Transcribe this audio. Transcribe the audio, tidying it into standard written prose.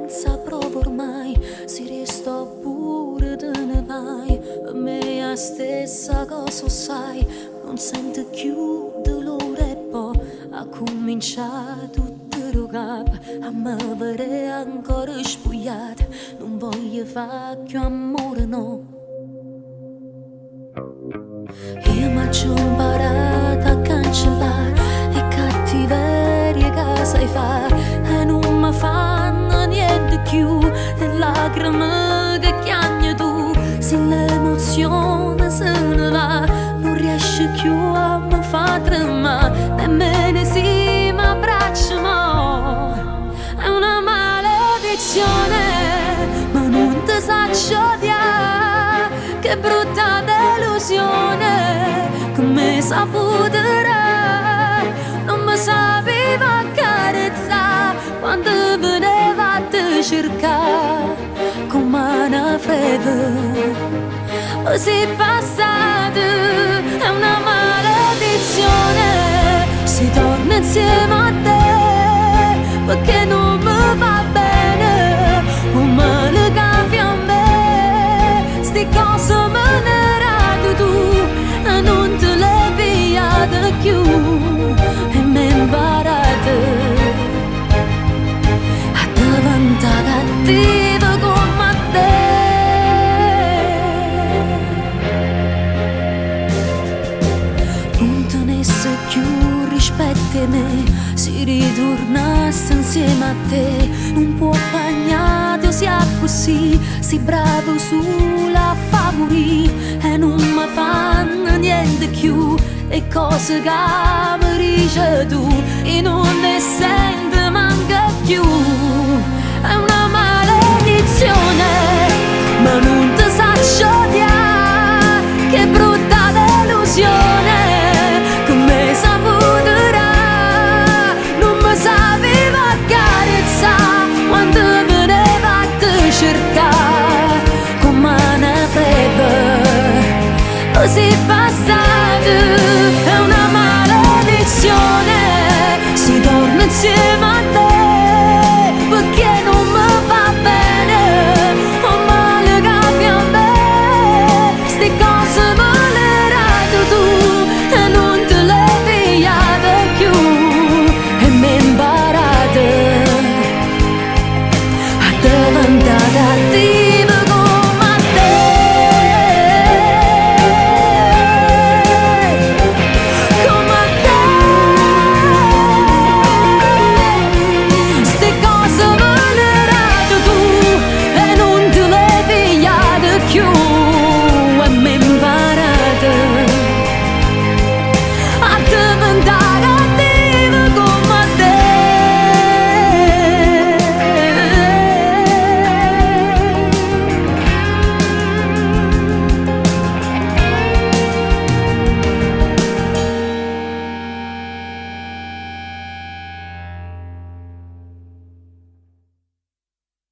non saprò ormai se resto pure te ne vai. Per me la stessa cosa sai, non sento più dolore e poi ha cominciato tutto da capo. A me vedere ancora spogliata, non voglio fare più amore no. Io mi ho imparato a cancellare le cattiverie che sai fare e non mi fanno niente più. Le lacrime che chiagni tu, se l'emozione se ne va, non riesci più a mi far tremare, nemmeno se mi abbraccio mo. È una maledizione, ma non ti saccio odiare, che brutta delusione, come saputerà, non mi sapeva accarezzare quando veneva a te cercare, come una fredda, così passata, è una maledizione, si torna insieme a te, perché non mi va bene, un male che a me, sti cose me ne tu e non te le pigliate più e mi imparate a diventare cattiva come te. Non tenesse più rispetto a me, si ritornasse insieme a te, non può bagnare sia così, si bravo sulla fa morire e non mi fanno niente più, e cose che mi dici tu e non ne sento manca più. È una maledizione, ma non ti saccio odiare, che brutta delusione, come saputerà, non mi sapeva accarezzare quando veneva a te cercare, come una fredda, così passata, è una maledizione, si torna insieme